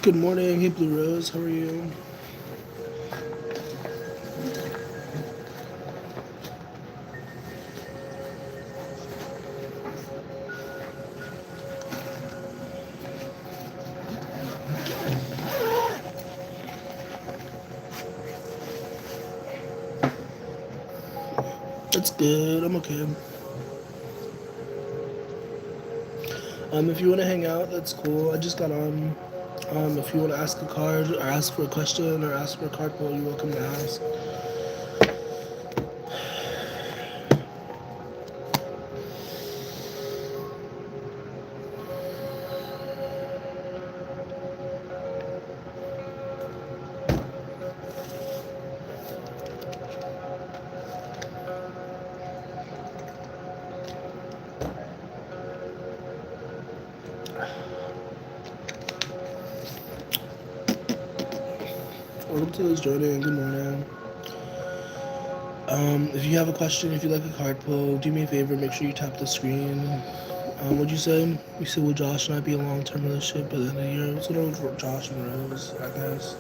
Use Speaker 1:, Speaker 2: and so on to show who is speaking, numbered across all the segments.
Speaker 1: Good morning. Hey, Blue Rose. How are you? That's good. I'm okay. If you want to hang out, that's cool. I just got on. If you want to ask a card or ask for a question or ask for a card pull, you're welcome to ask. Welcome to those joining. Good morning. If you have a question, if you like a card pull, do me a favor. Make sure you tap the screen. What'd you say? You said, will Josh and I be in a long-term relationship by the end of the year? What's going on with Josh and Rose, I guess?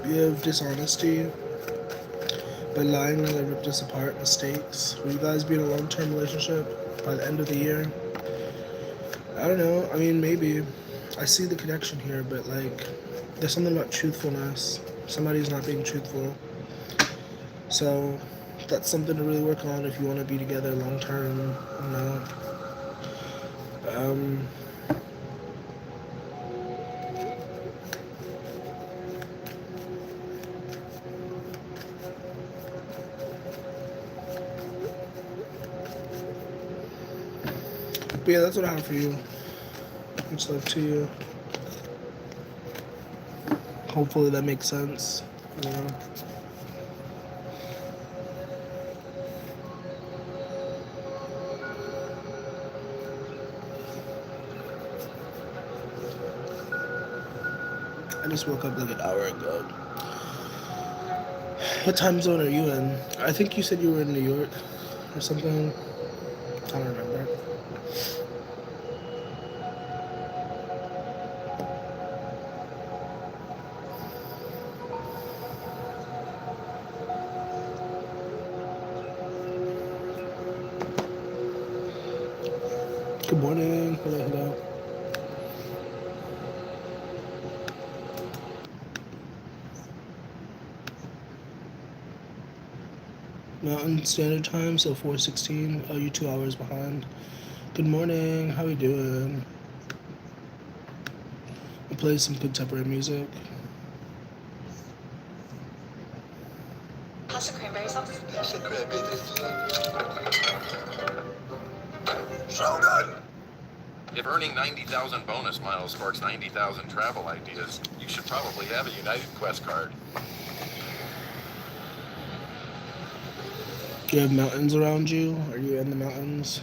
Speaker 1: We have dishonesty. By lying, they ripped us apart. Mistakes. Will you guys be in a long-term relationship by the end of the year? I don't know. I mean, maybe. I see the connection here, but like, there's something about truthfulness. Somebody's not being truthful. So, that's something to really work on if you want to be together long term. You know. Um, but yeah, that's what I have for you. Much love to you. Hopefully that makes sense. You know. I just woke up like an hour ago. What time zone are you in? I think you said you were in New York or something. I don't remember. Good morning. Hello, hello. Mountain Standard Time, so 4:16. Oh, you 2 hours behind. Good morning. How we doing? We'll play some contemporary music.
Speaker 2: How's the cranberry sauce?
Speaker 3: That's a cranberry. So done.
Speaker 4: If earning 90,000 bonus miles sparks 90,000 travel ideas, you should probably have a United Quest card.
Speaker 1: Do you have mountains around you? Are you in the mountains?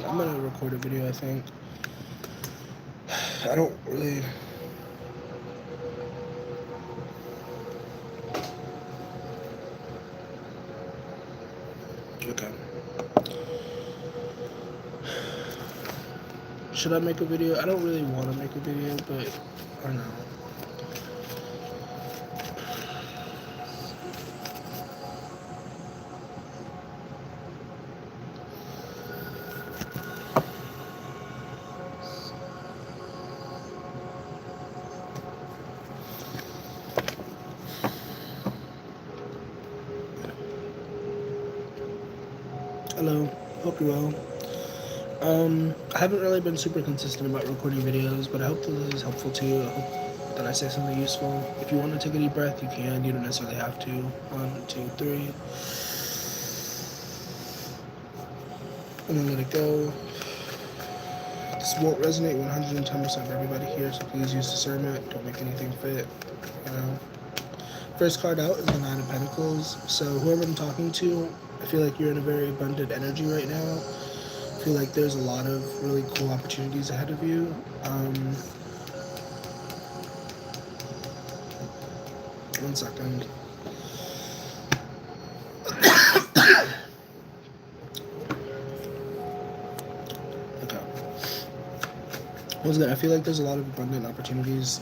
Speaker 1: I'm gonna record a video, I think. I don't really. Okay. Should I make a video? I don't really want to make a video, but I don't know. Hello, hope you're well. I haven't really been super consistent about recording videos, but I hope that this is helpful to you. I hope that I say something useful. If you want to take a deep breath, you can. You don't necessarily have to. 1, 2, 3. And then let it go. This won't resonate 110% for everybody here, so please use discernment. Don't make anything fit. You know. First card out is the Nine of Pentacles. So whoever I'm talking to, I feel like you're in a very abundant energy right now. I feel like there's a lot of really cool opportunities ahead of you. One second. Okay. Once again, I feel like there's a lot of abundant opportunities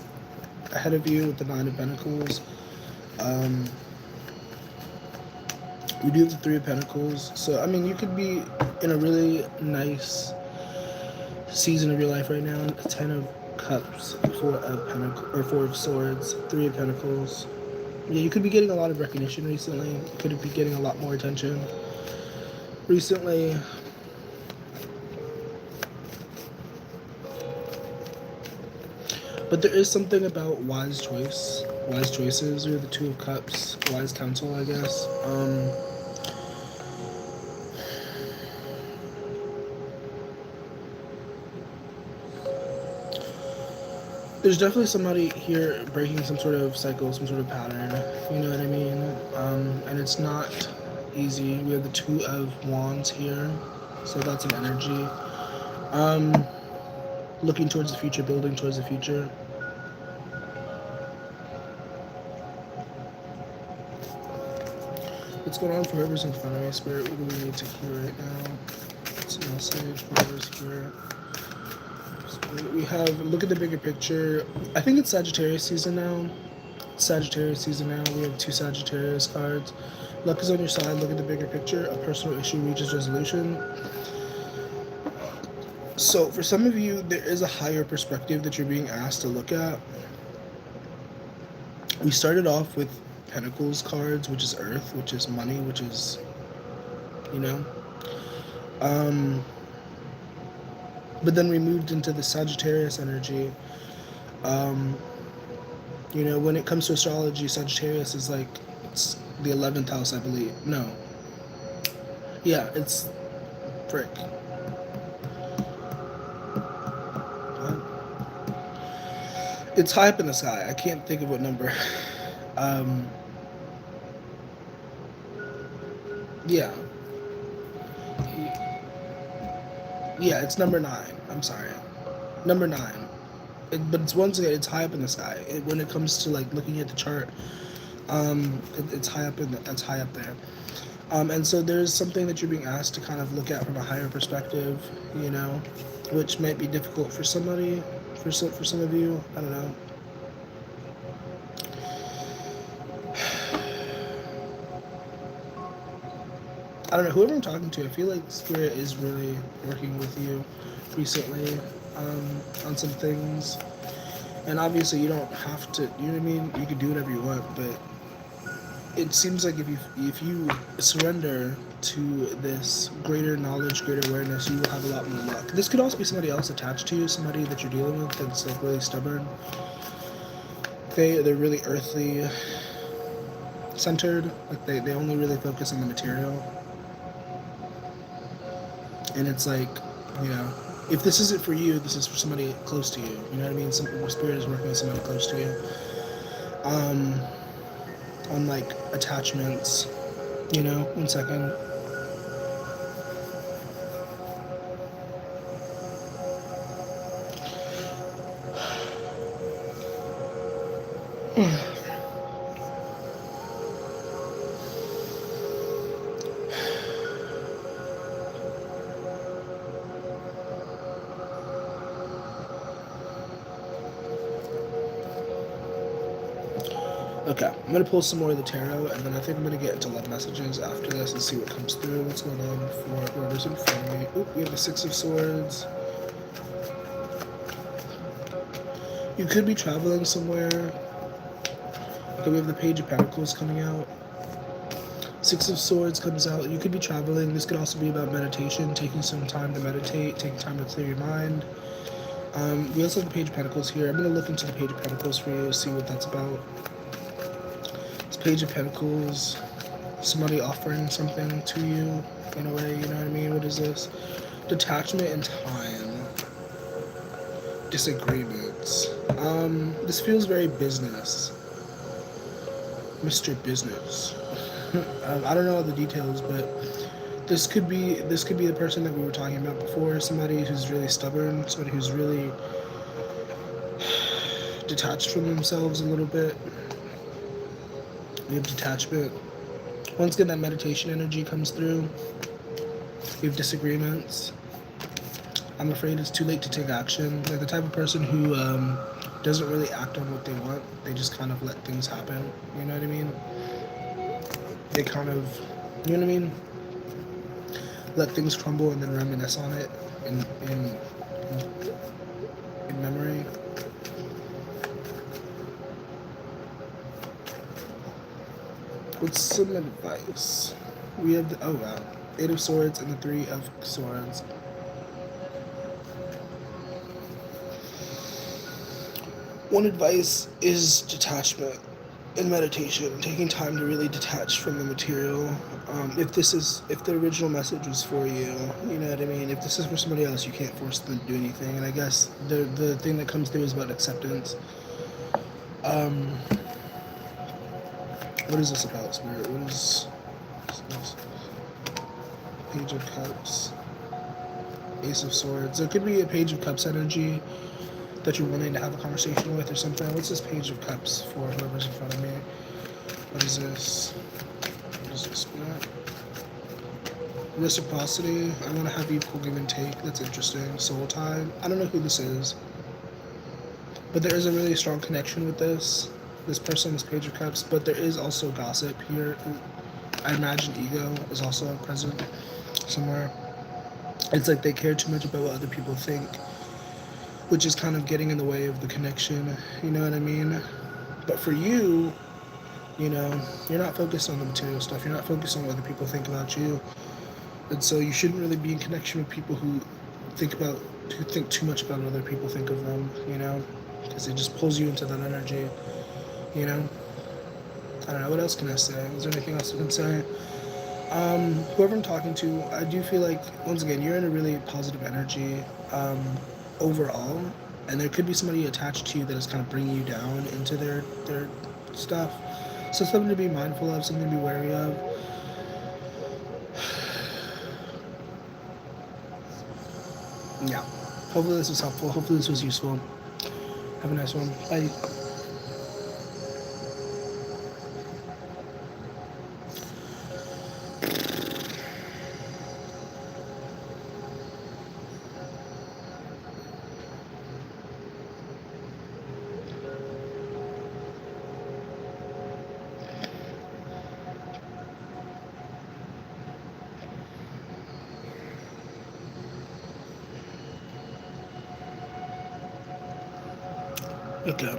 Speaker 1: ahead of you with the Nine of Pentacles. We do have the Three of Pentacles. So, I mean, you could be in a really nice season of your life right now. A Ten of Cups, Four of Pentacles, or Four of Swords, Three of Pentacles. Yeah, you could be getting a lot of recognition recently. You could be getting a lot more attention recently. But there is something about wise choices, or the Two of Cups, wise counsel, I guess. There's definitely somebody here breaking some sort of cycle, some sort of pattern. You know what I mean? And it's not easy. We have the Two of Wands here, so that's an energy. Looking towards the future, building towards the future. What's going on for whoever's in front of me, Spirit? What do we need to hear right now? What's the message? Whoever's here. We have, look at the bigger picture. I think it's Sagittarius season now. Sagittarius season now. We have two Sagittarius cards. Luck is on your side. Look at the bigger picture. A personal issue reaches resolution. So for some of you, there is a higher perspective that you're being asked to look at. We started off with Pentacles cards, which is Earth, which is money, which is, you know. But then we moved into the Sagittarius energy. You know, when it comes to astrology, Sagittarius is like, it's the 11th house, I believe. No. Yeah, it's frick. It's high up in the sky. I can't think of what number. Yeah. Yeah, it's number 9. I'm sorry. Number 9. But it's once again, it's high up in the sky. When it comes to like looking at the chart, it's high up it's high up there. And so there's something that you're being asked to kind of look at from a higher perspective, you know, which might be difficult for somebody, for some of you. I don't know. I don't know, whoever I'm talking to, I feel like Spirit is really working with you recently on some things. And obviously you don't have to, you know what I mean? You can do whatever you want, but it seems like if you surrender to this greater knowledge, greater awareness, you will have a lot more luck. This could also be somebody else attached to you, somebody that you're dealing with that's like really stubborn. They're really earthly centered. Like they only really focus on the material. And it's like, you know, if this isn't for you, this is for somebody close to you. You know what I mean? Spirit is working with somebody close to you. On like attachments, you know. One second. Okay, I'm going to pull some more of the tarot, and then I think I'm going to get into love messages after this and see what comes through, what's going on for whoever's in front of me. Oh, we have the Six of Swords. You could be traveling somewhere. Okay, we have the Page of Pentacles coming out. Six of Swords comes out. You could be traveling. This could also be about meditation, taking some time to meditate, taking time to clear your mind. We also have the Page of Pentacles here. I'm going to look into the Page of Pentacles for you, see what that's about. Page of Pentacles, somebody offering something to you in a way, you know what I mean? What is this? Detachment and time. Disagreements. This feels very business. Mr. Business. I don't know all the details, but this could be the person that we were talking about before. Somebody who's really stubborn, somebody who's really detached from themselves a little bit. We have detachment. Once again, that meditation energy comes through. We have disagreements. I'm afraid it's too late to take action. Like the type of person who doesn't really act on what they want. They just kind of let things happen. You know what I mean? They kind of, you know what I mean? Let things crumble and then reminisce on it in in, in memory. What's some advice? We have the, oh wow, Eight of Swords and the Three of Swords. One advice is detachment and meditation, taking time to really detach from the material. If the original message was for you, you know what I mean. If this is for somebody else, you can't force them to do anything. And I guess the thing that comes through is about acceptance. Um, what is this about, Spirit? What is this? Page of Cups, Ace of Swords. It could be a Page of Cups energy that you're wanting to have a conversation with or something. What's this Page of Cups for whoever's in front of me? What is this? What is this? Reciprocity. I want to have equal give and take. That's interesting. Soul tie. I don't know who this is, but there is a really strong connection with this person, this Page of Cups. But there is also gossip here. I imagine ego is also present somewhere. It's like they care too much about what other people think, which is kind of getting in the way of the connection. You know what I mean? But for you, you know, you're not focused on the material stuff. You're not focused on what other people think about you. And so you shouldn't really be in connection with people who think too much about what other people think of them, you know? Because it just pulls you into that energy, you know? I don't know, what else can I say? Is there anything else I can say? Whoever I'm talking to, I do feel like, once again, you're in a really positive energy overall, and there could be somebody attached to you that is kind of bringing you down into their stuff. So something to be mindful of, something to be wary of. Yeah. Hopefully this was helpful. Hopefully this was useful. Have a nice one. Bye. Okay.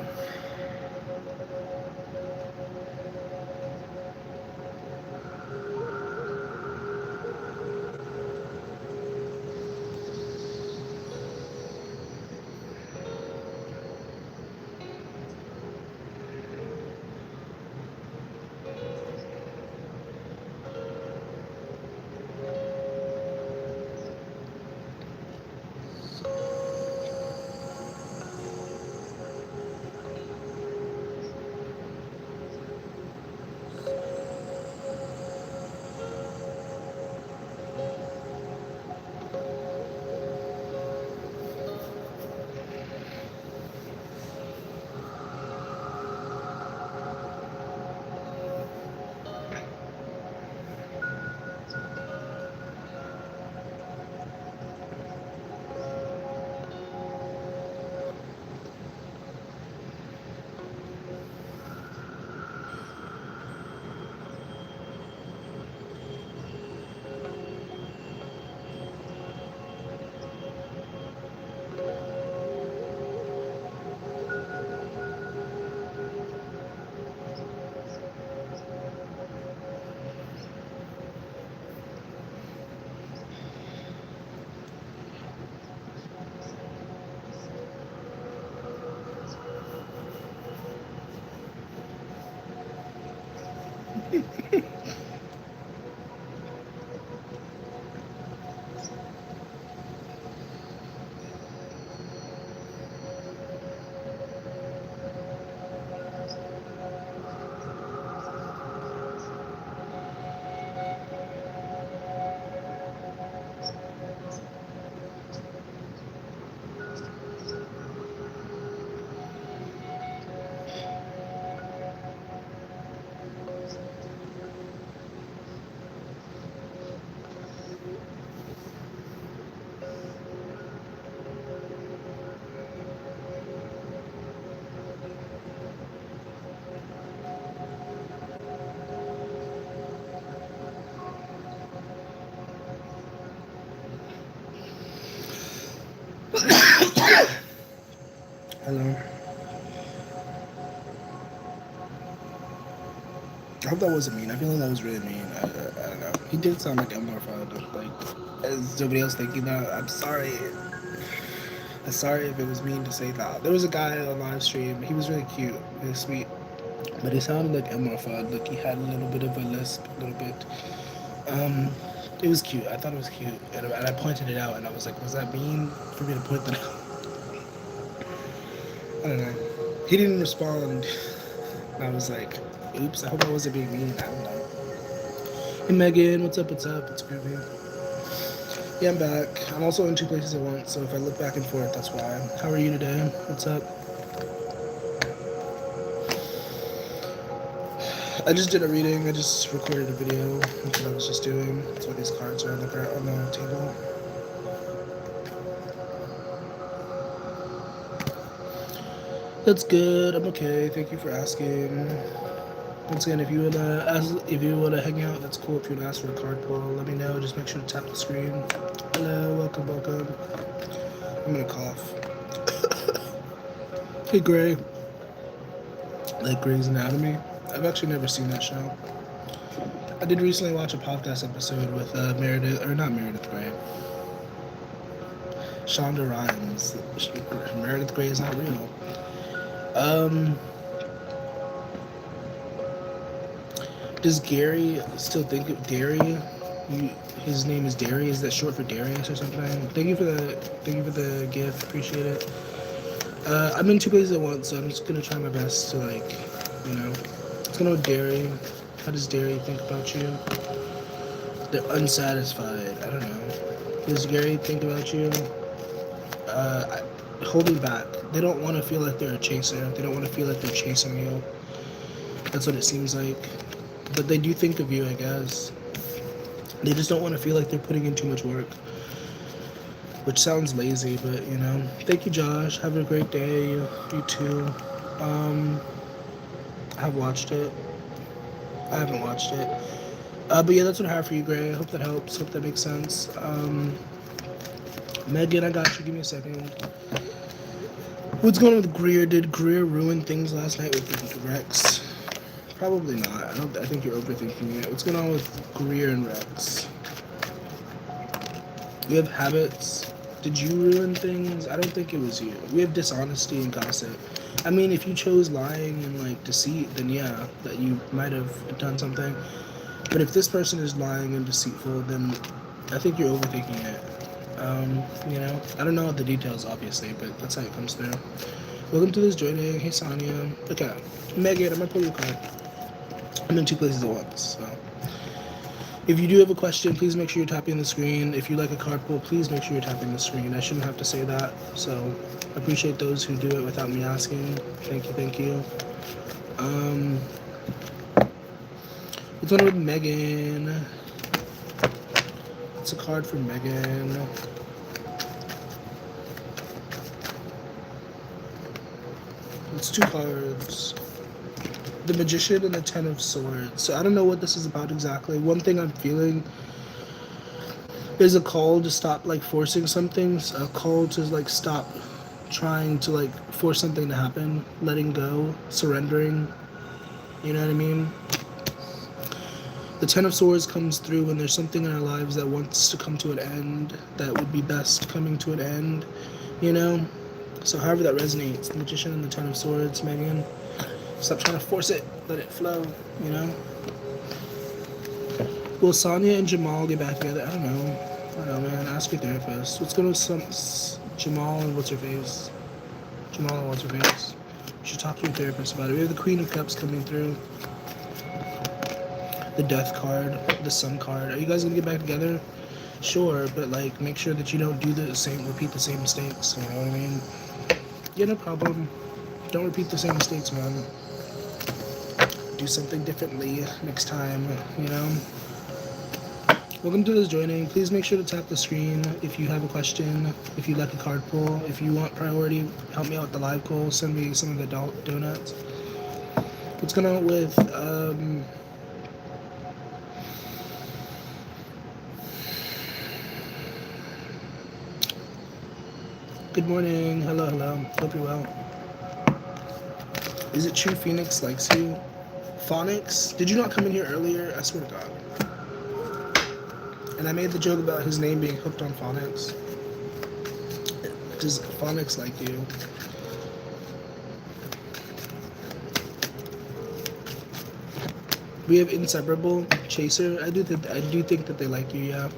Speaker 1: Hello. I hope that wasn't mean. I feel like that was really mean. I don't know. He did sound like Elmer Fudd. Like, is somebody else thinking that? I'm sorry. I'm sorry if it was mean to say that. There was a guy on live stream. He was really cute, really sweet, but he sounded like Elmer Fudd. Like he had a little bit of a lisp, a little bit. Um, it was cute. I thought it was cute, and I pointed it out, and I was like, was that mean for me to point that out? I don't know. He didn't respond. And I was like, oops. I hope I wasn't being mean. I don't know. Hey Megan, what's up? What's up? It's Groovy. Yeah, I'm back. I'm also in two places at once, so if I look back and forth, that's why. How are you today? What's up? I just did a reading. I just recorded a video. That's what I was just doing. That's why these cards are on the table. That's good. I'm okay. Thank you for asking. Once again, if you wanna hang out, that's cool. If you wanna ask for a card pull, let me know. Just make sure to tap the screen. Hello, welcome, welcome. I'm gonna cough. Hey, Gray. Like Grey's Anatomy. I've actually never seen that show. I did recently watch a podcast episode with not Meredith Grey. Shonda Rhimes. Meredith Grey is not real. Does Gary still think of Darius? His name is Darius. Is that short for Darius or something? Thank you for the gift. Appreciate it. I'm in two places at once, so I'm just gonna try my best to It's gonna go Derry. How does Derry think about you? They're unsatisfied. I don't know. Does Gary think about you? Holding back. They don't want to feel like they're a chaser. They don't want to feel like they're chasing you. That's what it seems like. But they do think of you, I guess. They just don't want to feel like they're putting in too much work. Which sounds lazy, but Thank you, Josh. Have a great day. You too. I've watched it. I haven't watched it. But yeah, that's what I have for you, Gray. I hope that helps. Hope that makes sense. Megan, I got you. Give me a second. What's going on with Greer? Did Greer ruin things last night with Rex? Probably not. I think you're overthinking it. What's going on with Greer and Rex? We have habits. Did you ruin things? I don't think it was you. We have dishonesty and gossip. I mean, if you chose lying and deceit, then yeah, that you might have done something. But if this person is lying and deceitful, then I think you're overthinking it. I don't know the details, obviously, but that's how it comes through. Welcome to this joining. Hey, Sonia. Okay. Megan, I'm going to pull your card. I'm in two places at once, so. If you do have a question, please make sure you're tapping the screen. If you like a card pull, please make sure you're tapping the screen. I shouldn't have to say that, so I appreciate those who do it without me asking. Thank you, thank you. What's going on with Megan? It's a card for Megan. It's two cards. The Magician and the Ten of Swords. So I don't know what this is about exactly. One thing I'm feeling is a call to stop forcing something. A call to stop trying to force something to happen. Letting go. Surrendering. You know what I mean? The Ten of Swords comes through when there's something in our lives that wants to come to an end, that would be best coming to an end, So however that resonates, the Magician and the Ten of Swords, Megan, stop trying to force it, let it flow, Will Sonia and Jamal get back together? I don't know, man. Ask your therapist. What's going on with Jamal and what's her face? Jamal and what's her face? You should talk to your therapist about it. We have the Queen of Cups coming through. The Death card, the Sun card. Are you guys gonna get back together? Sure, but make sure that you don't repeat the same mistakes. You know what I mean? Yeah, no problem. Don't repeat the same mistakes, man. Do something differently next time. Welcome to this joining. Please make sure to tap the screen if you have a question. If you'd like a card pull, if you want priority, help me out with the live call. Send me some of the donuts. What's going on with Good morning. Hello, hello. Hope you're well. Is it true Phoenix likes you? Phonics? Did you not come in here earlier? I swear to God. And I made the joke about his name being hooked on phonics. Does phonics like you? We have Inseparable, Chaser. I do think that they like you, yeah.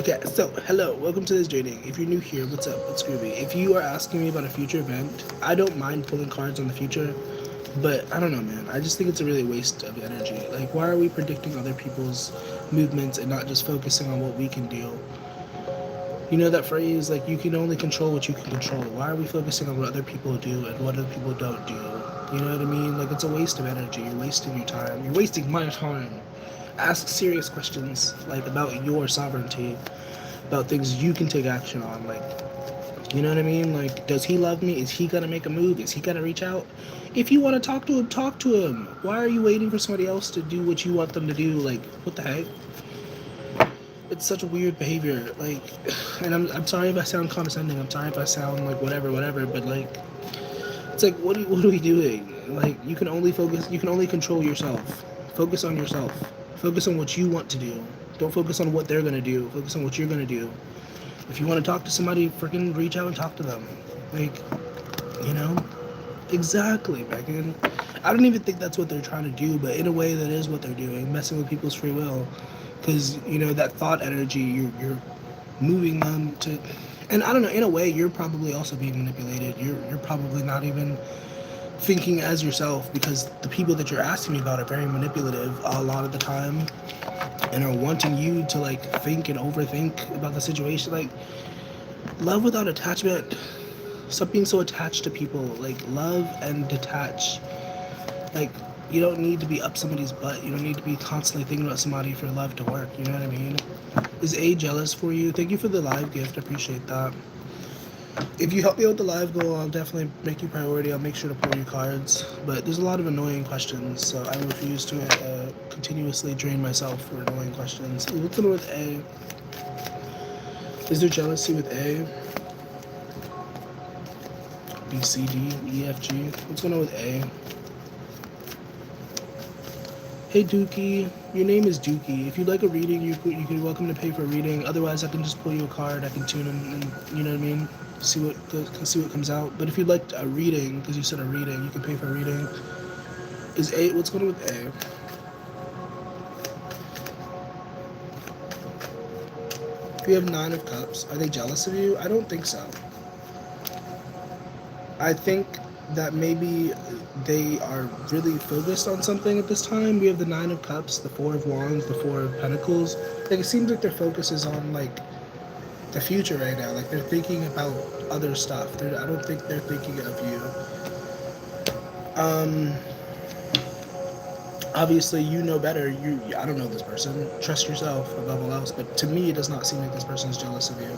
Speaker 1: Okay, so hello, welcome to this joining. If you're new here, what's up? What's groovy? If you are asking me about a future event, I don't mind pulling cards on the future, but I don't know, man. I just think it's a really waste of energy. Like, why are we predicting other people's movements and not just focusing on what we can do? You know that phrase, like, you can only control what you can control. Why are we focusing on what other people do and what other people don't do? You know what I mean? Like, it's a waste of energy. You're wasting your time. You're wasting my time. Ask serious questions, like, about your sovereignty, about things you can take action on. Like, you know what I mean? Like, does he love me? Is he gonna make a move? Is he gonna reach out? If you want to talk to him, talk to him. Why are you waiting for somebody else to do what you want them to do? Like, what the heck? It's such a weird behavior. Like, and I'm sorry if I sound condescending. I'm sorry if I sound like whatever, but like, it's like, what are we doing? Like, you can only control yourself. Focus on yourself. Focus on what you want to do. Don't focus on what they're gonna do. Focus on what you're gonna do. If you want to talk to somebody, freaking reach out and talk to them. Like, you know? Exactly, Megan. I don't even think that's what they're trying to do, but in a way that is what they're doing, messing with people's free will. Because, you know, that thought energy, you're moving them to... And I don't know, in a way, you're probably also being manipulated. You're probably not even thinking as yourself, because the people that you're asking me about are very manipulative a lot of the time and are wanting you to, like, think and overthink about the situation. Like, love without attachment. Stop being so attached to people. Like, love and detach. Like, you don't need to be up somebody's butt. You don't need to be constantly thinking about somebody for love to work. You know what I mean? Is A jealous for you? Thank you for the live gift. I appreciate that. If you help me with the live goal, I'll definitely make you priority. I'll make sure to pull your cards. But there's a lot of annoying questions, so I refuse to continuously drain myself for annoying questions. What's going on with A? Is there jealousy with A? B, C, D, E, F, G. What's going on with A? Hey Dookie, your name is Dookie. If you'd like a reading, you're welcome to pay for a reading. Otherwise, I can just pull you a card. I can tune them, and you know what I mean. See what comes out. But if you'd like a reading, because you said a reading, you can pay for a reading. Is A? What's going on with A? We have 9 of Cups. Are they jealous of you? I don't think so. I think that maybe they are really focused on something at this time. We have the 9 of Cups, the 4 of Wands, the 4 of Pentacles. Like, it seems like their focus is on, like, the future right now. Like, they're thinking about other stuff. I don't think they're thinking of you. Obviously, you know better. I don't know this person. Trust yourself above all else. But to me, it does not seem like this person is jealous of you.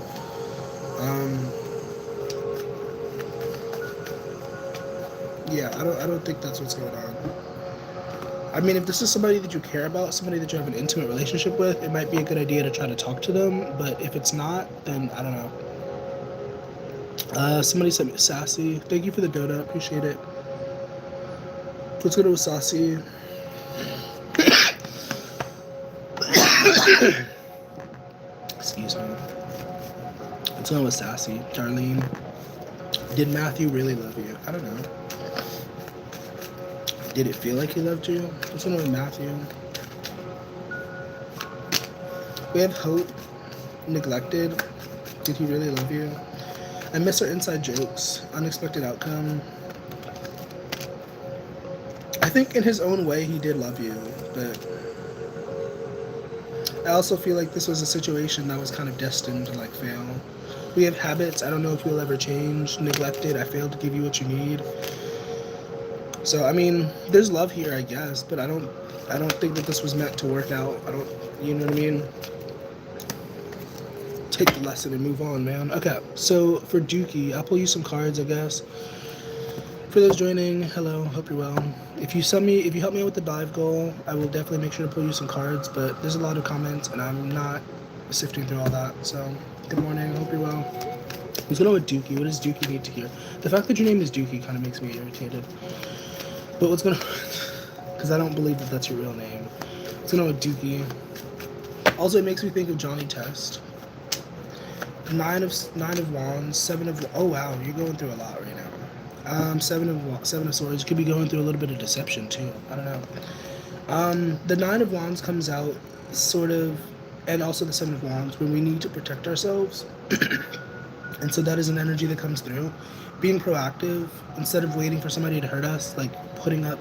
Speaker 1: Yeah, I don't think that's what's going on. I mean, if this is somebody that you care about, somebody that you have an intimate relationship with, it might be a good idea to try to talk to them. But if it's not, then I don't know. Somebody sent me Sassy. Thank you for the donut. Appreciate it. Let's go to Sassy. Excuse me. Let's go with Sassy. Darlene. Did Matthew really love you? I don't know. Did it feel like he loved you? What's going on with Matthew? We have Hope. Neglected. Did he really love you? I miss our inside jokes. Unexpected outcome. I think in his own way he did love you, but I also feel like this was a situation that was kind of destined to, like, fail. We have habits. I don't know if you'll ever change. Neglected. I failed to give you what you need. So, I mean, there's love here, I guess, but I don't think that this was meant to work out. You know what I mean? Take the lesson and move on, man. Okay, so for Dookie, I'll pull you some cards, I guess. For those joining, hello, hope you're well. If you help me out with the dive goal, I will definitely make sure to pull you some cards, but there's a lot of comments, and I'm not sifting through all that, so good morning, hope you're well. Let's go with Dookie. What does Dookie need to hear? The fact that your name is Dookie kind of makes me irritated. But what's gonna... Because I don't believe that that's your real name. Let's go with Dookie. Also, it makes me think of Johnny Test. Nine of Wands, Seven of... Oh, wow. You're going through a lot right now. Seven of Swords. You could be going through a little bit of deception, too. I don't know. The Nine of Wands comes out, sort of... And also the Seven of Wands, when we need to protect ourselves. And so that is an energy that comes through. Being proactive, instead of waiting for somebody to hurt us, like putting up,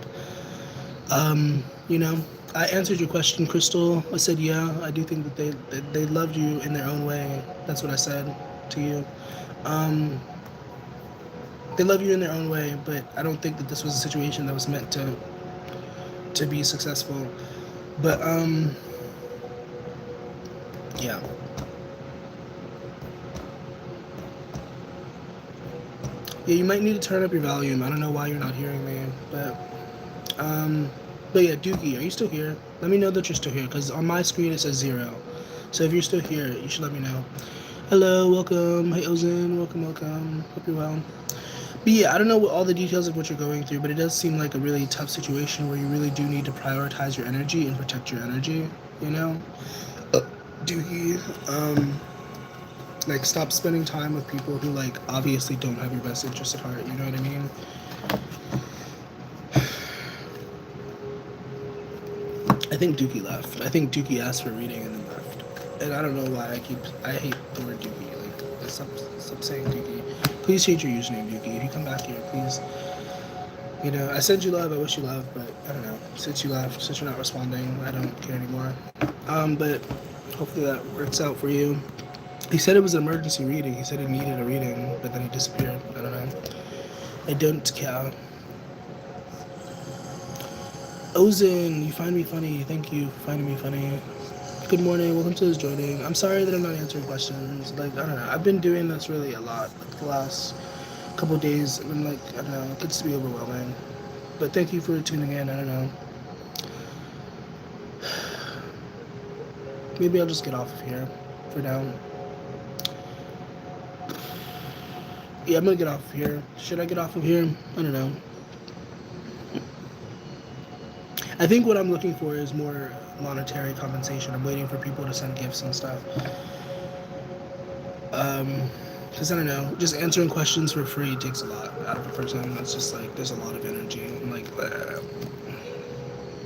Speaker 1: you know, I answered your question, Crystal. I said, yeah, I do think that they loved you in their own way. That's what I said to you. They love you in their own way, but I don't think that this was a situation that was meant to be successful. But, yeah. Yeah, you might need to turn up your volume. I don't know why you're not hearing me, but yeah, Dookie, are you still here? Let me know that you're still here, because on my screen it says 0. So if you're still here, you should let me know. Hello, welcome. Hey, Ozin, welcome. Hope you're well. But yeah, I don't know all the details of what you're going through, but it does seem like a really tough situation where you really do need to prioritize your energy and protect your energy, you know? Dookie, like, stop spending time with people who, like, obviously don't have your best interest at heart, you know what I mean? I think Dookie left. I think Dookie asked for a reading and then left. And I don't know why I hate the word Dookie. Like, stop saying Dookie. Please change your username, Dookie. If you come back here, please. You know, I sent you love, I wish you love, but I don't know. Since you left, since you're not responding, I don't care anymore. But hopefully that works out for you. He said it was an emergency reading. He said he needed a reading, but then he disappeared. I don't know. I don't care. Ozin, you find me funny. Thank you for finding me funny. Good morning. Welcome to this joining. I'm sorry that I'm not answering questions. Like, I don't know. I've been doing this really a lot. Like, the last couple of days. And, like, I don't know. It gets to be overwhelming. But thank you for tuning in. I don't know. Maybe I'll just get off of here for now. Yeah, I'm gonna get off of here. Should I get off of here? I don't know. I think what I'm looking for is more monetary compensation. I'm waiting for people to send gifts and stuff. Because I don't know, just answering questions for free takes a lot out of a person. It's just like, there's a lot of energy. I'm like,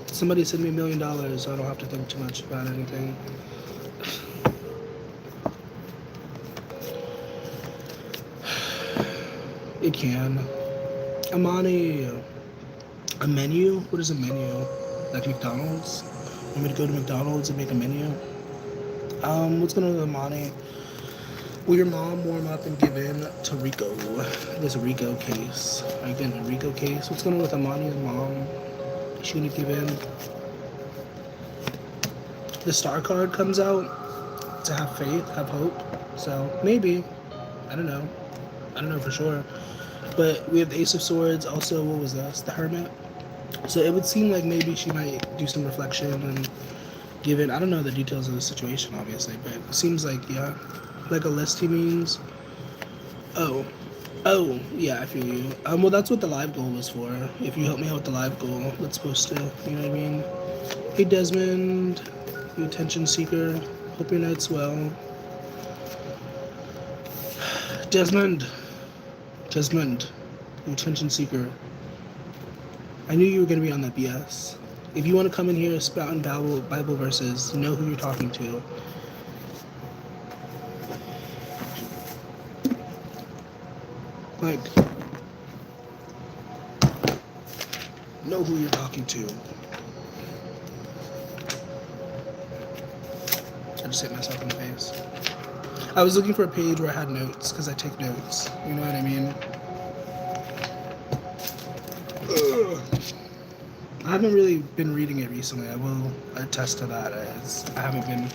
Speaker 1: somebody send me $1 million so I don't have to think too much about anything. It can. Amani, a menu? What is a menu? Like McDonald's? Want me to go to McDonald's and make a menu? What's going on with Amani? Will your mom warm up and give in to Rico? There's a Rico case. Are you getting a Rico case? What's going on with Amani's mom? Is she going to give in? The star card comes out to have faith, have hope. So maybe. I don't know. I don't know for sure. But we have the Ace of Swords. Also, what was this? The Hermit. So it would seem like maybe she might do some reflection and give it. I don't know the details of the situation, obviously, but it seems like, yeah. Like a list, he means. Oh, yeah, I feel you. Well, that's what the live goal was for. If you help me out with the live goal, that's supposed to, you know what I mean? Hey, Desmond, you attention seeker. Hope your night's well. Desmond, you attention seeker. I knew you were going to be on that BS. If you want to come in here spouting Bible verses, know who you're talking to. Like, know who you're talking to. I just hit myself in the face. I was looking for a page where I had notes, because I take notes. You know what I mean? Ugh. I haven't really been reading it recently. I will attest to that. I haven't been...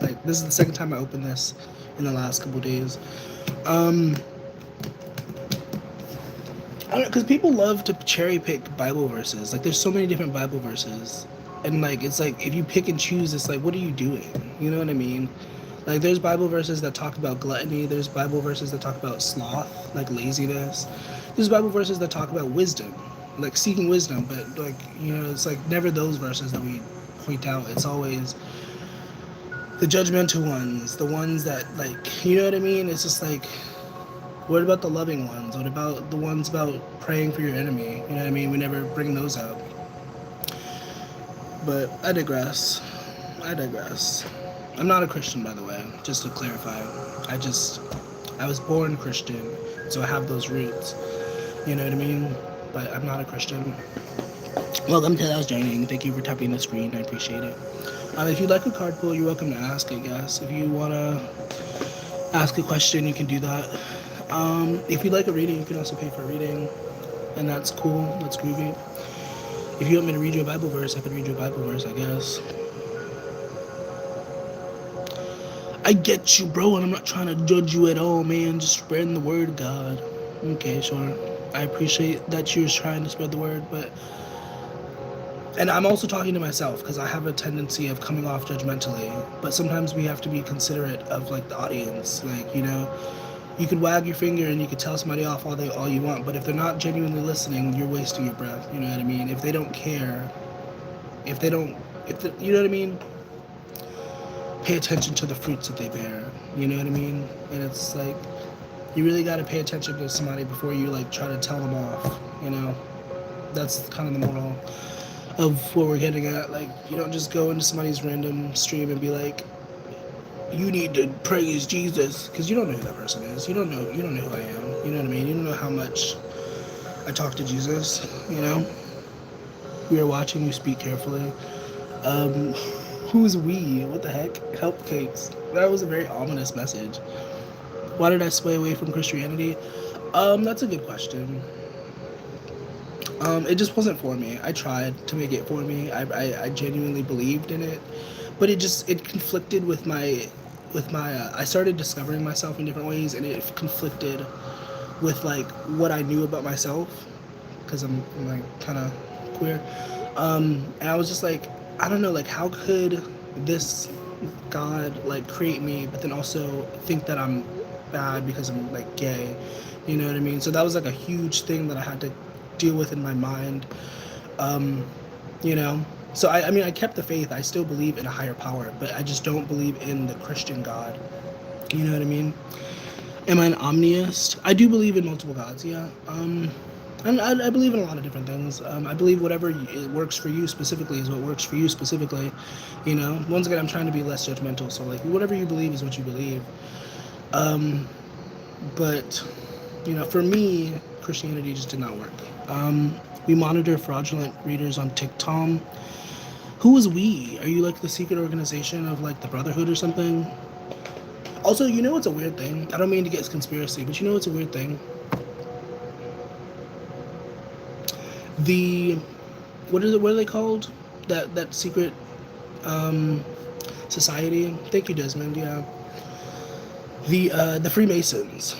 Speaker 1: like, this is the second time I opened this in the last couple days. Because people love to cherry pick Bible verses. Like, there's so many different Bible verses. And, like, it's like, if you pick and choose, it's like, what are you doing? You know what I mean? Like, there's Bible verses that talk about gluttony. There's Bible verses that talk about sloth, like laziness. There's Bible verses that talk about wisdom, like seeking wisdom. But, like, you know, it's like never those verses that we point out. It's always the judgmental ones, the ones that, like, you know what I mean? It's just like, what about the loving ones? What about the ones about praying for your enemy? You know what I mean? We never bring those up. But I digress. I digress. I'm not a Christian, by the way, just to clarify. I was born Christian, so I have those roots. You know what I mean? But I'm not a Christian. Welcome to That Was Joining. Thank you for tapping the screen. I appreciate it. If you'd like a card pull, you're welcome to ask, I guess. If you want to ask a question, you can do that. If you'd like a reading, you can also pay for a reading, and that's cool. That's groovy. If you want me to read you a Bible verse, I could read you a Bible verse, I guess. I get you, bro, and I'm not trying to judge you at all, man. Just spreading the word of God. Okay, sure. I appreciate that you're trying to spread the word, but... And I'm also talking to myself, because I have a tendency of coming off judgmentally. But sometimes we have to be considerate of, like, the audience. Like, you know, you could wag your finger and you could tell somebody off all you want, but if they're not genuinely listening, you're wasting your breath. You know what I mean? If they don't care, you know what I mean? Pay attention to the fruits that they bear. You know what I mean? And it's like, you really got to pay attention to somebody before you, like, try to tell them off. You know? That's kind of the moral of what we're getting at. Like, you don't just go into somebody's random stream and be like, you need to praise Jesus, because you don't know who that person is. You don't know who I am. You know what I mean? You don't know how much I talk to Jesus. You know? We are watching you speak carefully. Who's we? What the heck? Help cakes. That was a very ominous message. Why did I sway away from Christianity? That's a good question. It just wasn't for me. I tried to make it for me. I genuinely believed in it, but it conflicted with my I started discovering myself in different ways, and it conflicted with, like, what I knew about myself, because I'm like kind of queer. And I was just like, I don't know, like, how could this God, like, create me, but then also think that I'm bad because I'm, like, gay? You know what I mean? So that was, like, a huge thing that I had to deal with in my mind. You know? So, I mean, I kept the faith. I still believe in a higher power, but I just don't believe in the Christian God. You know what I mean? Am I an omniist? I do believe in multiple gods, yeah. And I believe in a lot of different things. I believe whatever works for you specifically is what works for you specifically. You know, once again, I'm trying to be less judgmental. So, like, whatever you believe is what you believe. But, you know, for me, Christianity just did not work. We monitor fraudulent readers on TikTok. Who is we? Are you, like, the secret organization of, like, the Brotherhood or something? Also, you know what's a weird thing? I don't mean to get conspiracy, but you know what's a weird thing? What are they called? That secret society. Thank you, Desmond. Yeah. The Freemasons.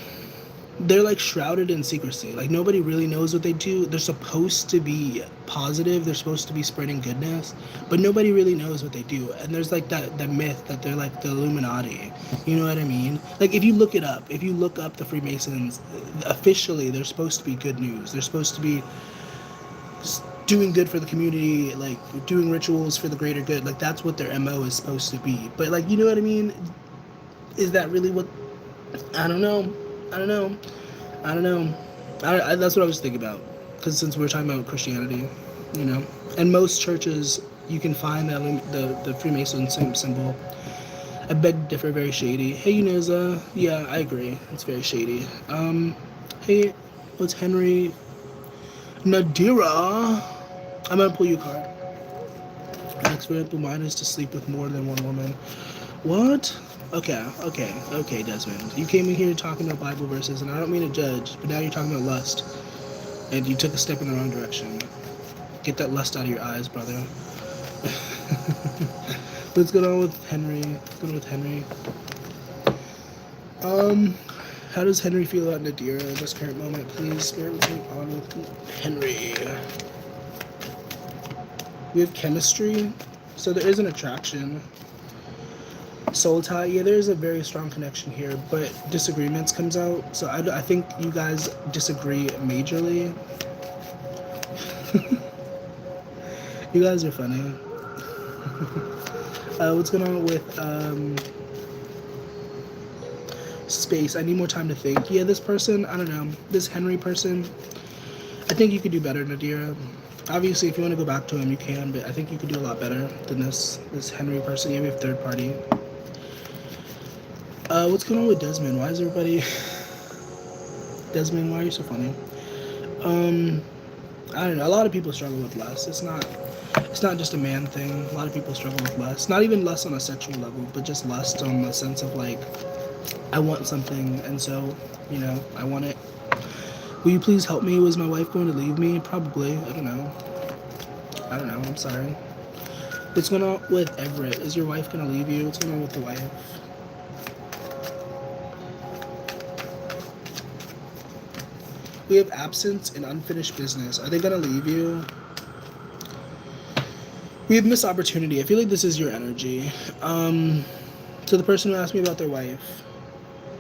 Speaker 1: They're, like, shrouded in secrecy. Like, nobody really knows what they do. They're supposed to be positive. They're supposed to be spreading goodness, but nobody really knows what they do. And there's, like, that myth that they're, like, the Illuminati. You know what I mean? Like, if you look up the Freemasons, officially they're supposed to be good news. They're supposed to be doing good for the community, like, doing rituals for the greater good. Like, that's what their MO is supposed to be. But, like, you know what I mean? Is that really what... I don't know. That's what I was thinking about. Because since we're talking about Christianity, you know. And most churches, you can find that the Freemason symbol. I beg to differ, very shady. Hey, Uniza. Yeah, I agree. It's very shady. Hey, what's Henry? Nadira. I'm gonna pull you a card. An experimental mind is to sleep with more than one woman. What? Okay, Desmond. You came in here talking about Bible verses, and I don't mean to judge, but now you're talking about lust, and you took a step in the wrong direction. Get that lust out of your eyes, brother. What's going on with Henry? How does Henry feel about Nadira in this current moment? Please bear with me on with Henry. We have chemistry, so there is an attraction. Soul tie, yeah, there's a very strong connection here, but disagreements comes out. So I think you guys disagree majorly. You guys are funny. What's going on with space? I need more time to think. Yeah, this person, I don't know. This Henry person, I think you could do better, Nadira. Obviously, if you want to go back to him, you can, but I think you could do a lot better than this Henry person. Yeah, we have third party. What's going on with Desmond? Why is everybody... Desmond, why are you so funny? I don't know. A lot of people struggle with lust. It's not just a man thing. A lot of people struggle with lust. Not even lust on a sexual level, but just lust on the sense of like, I want something, and so, you know, I want it. Will you please help me? Was my wife going to leave me? Probably. I don't know. I'm sorry. What's going on with Everett? Is your wife going to leave you? What's going on with the wife? We have absence and unfinished business. Are they going to leave you? We have missed opportunity. I feel like this is your energy. So the person who asked me about their wife,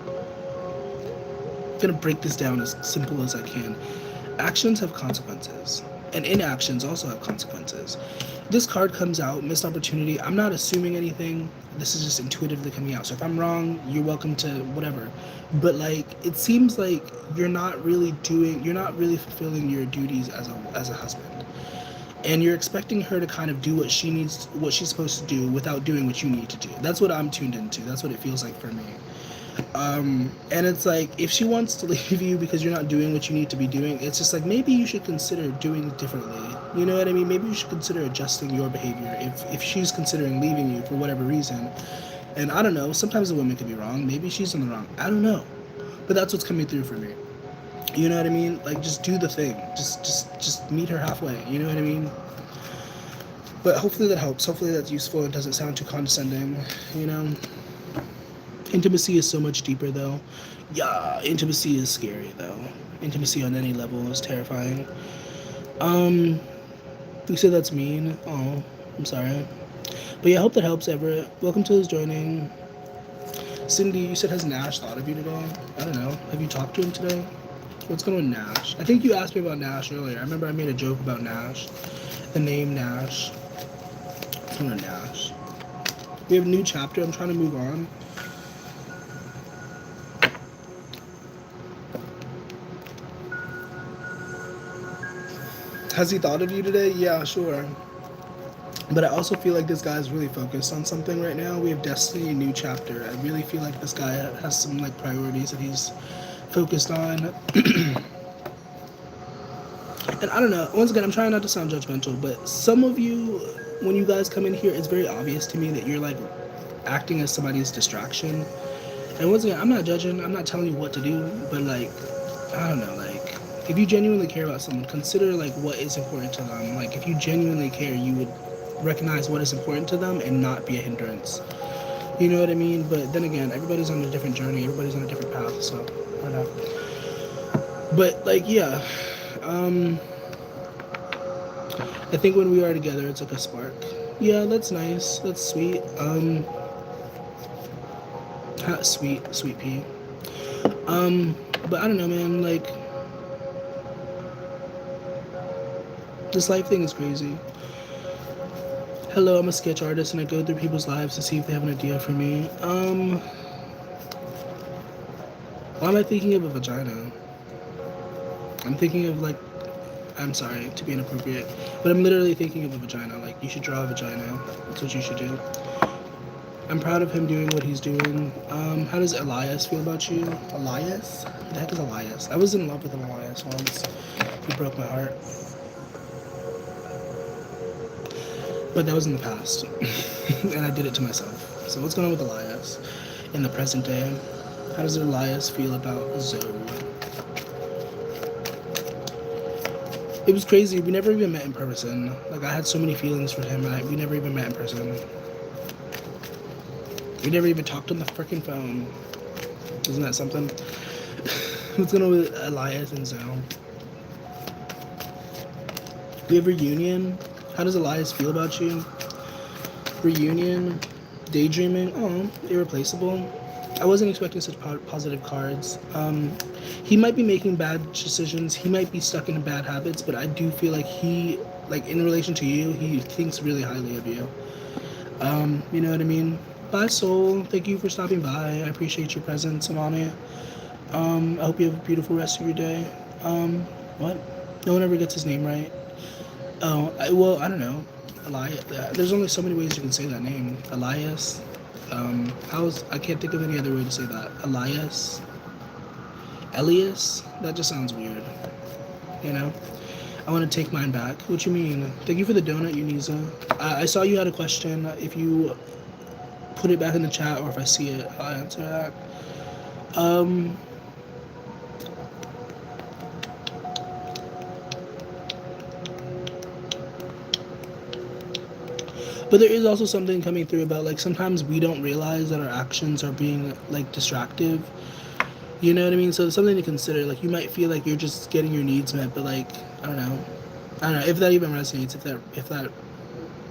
Speaker 1: I'm going to break this down as simple as I can. Actions have consequences, and inactions also have consequences. This card comes out, missed opportunity. I'm not assuming anything. This is just intuitively coming out. So if I'm wrong, you're welcome to whatever. But like, it seems like you're not really fulfilling your duties as a husband. And you're expecting her to kind of do what she's supposed to do without doing what you need to do. That's what I'm tuned into. That's what it feels like for me. And it's like, if she wants to leave you because you're not doing what you need to be doing, it's just like, maybe you should consider doing it differently. You know what I mean? Maybe you should consider adjusting your behavior if she's considering leaving you for whatever reason. And I don't know, sometimes a woman could be wrong. Maybe she's in the wrong. I don't know. But that's what's coming through for me. You know what I mean? Like, just do the thing. Just meet her halfway. You know what I mean? But hopefully that helps. Hopefully that's useful and doesn't sound too condescending. You know? Intimacy is so much deeper, though. Yeah, intimacy is scary, though. Intimacy on any level is terrifying. You said that's mean. Oh, I'm sorry. But yeah, I hope that helps, Everett. Welcome to his joining. Cindy, you said, has Nash thought of you today? I don't know. Have you talked to him today? What's going on with Nash? I think you asked me about Nash earlier. I remember I made a joke about Nash. The name Nash. What's going on with Nash? We have a new chapter. I'm trying to move on. Has he thought of you today? Yeah, sure. But I also feel like this guy is really focused on something right now. We have Destiny, new chapter. I really feel like this guy has some like priorities that he's focused on. And I don't know. Once again, I'm trying not to sound judgmental, but some of you, when you guys come in here, it's very obvious to me that you're like acting as somebody's distraction. And once again, I'm not judging. I'm not telling you what to do, but like, I don't know, like, if you genuinely care about someone, consider like what is important to them. Like, if you genuinely care, you would recognize what is important to them and not be a hindrance. You know what I mean? But then again, everybody's on a different journey. Everybody's on a different path. So, I don't know. But like, yeah. I think when we are together, it's like a spark. Yeah, that's nice. That's sweet. Sweet pea. But I don't know, man. Like, this life thing is crazy. Hello, I'm a sketch artist and I go through people's lives to see if they have an idea for me. Why am I thinking of a vagina? I'm thinking of like, I'm sorry to be inappropriate, but I'm literally thinking of a vagina. Like, you should draw a vagina. That's what you should do. I'm proud of him doing what he's doing. How does Elias feel about you? Elias? Who the heck is Elias? I was in love with an Elias once. He broke my heart. But that was in the past. And I did it to myself. So what's going on with Elias in the present day? How does Elias feel about Zoe? It was crazy. We never even met in person. Like, I had so many feelings for him, and we never even met in person. We never even talked on the freaking phone. Isn't that something? What's going on with Elias and Zoe? We have reunion. How does Elias feel about you? Reunion. Daydreaming. Oh, irreplaceable. I wasn't expecting such positive cards. He might be making bad decisions. He might be stuck in bad habits, but I do feel like he, like in relation to you, he thinks really highly of you. You know what I mean? Bye, soul. Thank you for stopping by. I appreciate your presence, Amami. I hope you have a beautiful rest of your day. What? No one ever gets his name right. Oh, I don't know. Elias. There's only so many ways you can say that name. Elias. I can't think of any other way to say that. Elias. Elias. That just sounds weird. You know. I want to take mine back. What you mean? Thank you for the donut, Uniza. I saw you had a question. If you put it back in the chat, or if I see it, I'll answer that. But there is also something coming through about, like, sometimes we don't realize that our actions are being, like, distractive. You know what I mean? So it's something to consider. Like, you might feel like you're just getting your needs met, but, like, I don't know if that even resonates, if that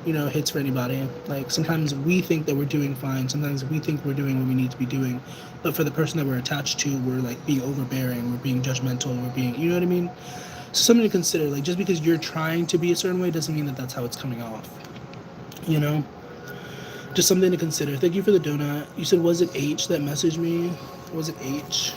Speaker 1: you know, hits for anybody. Like, sometimes we think that we're doing fine. Sometimes we think we're doing what we need to be doing. But for the person that we're attached to, we're, like, being overbearing. We're being judgmental. We're being, you know what I mean? So something to consider. Like, just because you're trying to be a certain way doesn't mean that that's how it's coming off. You know? Just something to consider. Thank you for the donut. You said, was it H that messaged me? Was it H?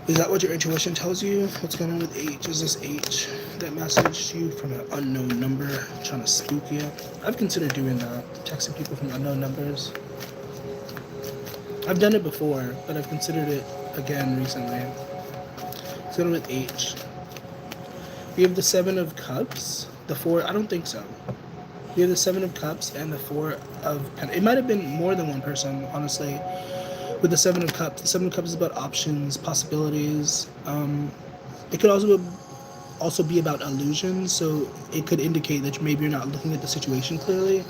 Speaker 1: Is that what your intuition tells you? What's going on with H? Is this H that messaged you from an unknown number trying to spook you? I've considered doing that, texting people from unknown numbers. I've done it before, but I've considered it again recently. What's going on with H? We have the 7 of Cups, the 4, I don't think so. We have the 7 of Cups and the 4 of Pentacles. It might have been more than one person, honestly. With the 7 of Cups, the 7 of Cups is about options, possibilities. It could also be about illusions, so it could indicate that maybe you're not looking at the situation clearly.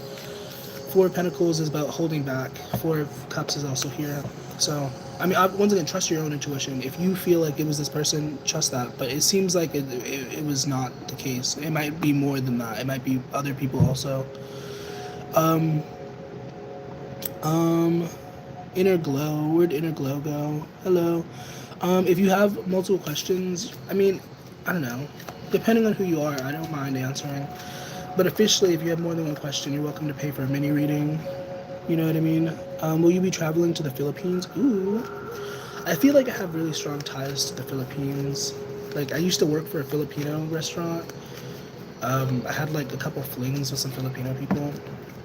Speaker 1: 4 of Pentacles is about holding back. 4 of Cups is also here. So, I mean, once again, trust your own intuition. If you feel like it was this person, trust that. But it seems like it was not the case. It might be more than that. It might be other people also. Inner glow. Where'd inner glow go? Hello. If you have multiple questions, I mean, I don't know. Depending on who you are, I don't mind answering. But officially, if you have more than one question, you're welcome to pay for a mini reading. You know what I mean? Will you be traveling to the Philippines? Ooh. I feel like I have really strong ties to the Philippines. Like, I used to work for a Filipino restaurant. I had, like, a couple flings with some Filipino people.